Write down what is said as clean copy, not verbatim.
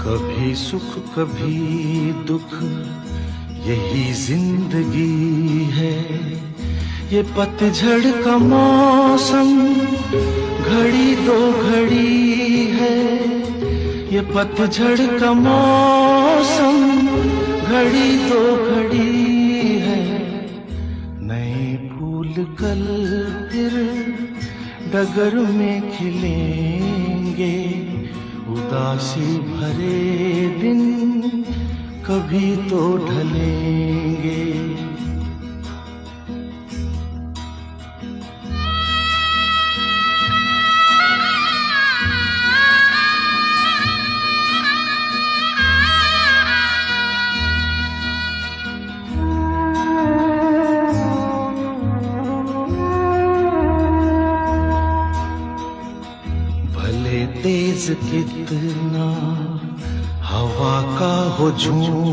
कभी सुख कभी दुख, यही जिंदगी है। ये पतझड़ का मौसम घड़ी दो घड़ी है। ये पतझड़ का मौसम घड़ी दो घड़ी है। नए फूल कल फिर डगर में खिलेंगे। उदासी भरे दिन कभी तो ढलेंगे। भले तेज कितना हवा का हो झूम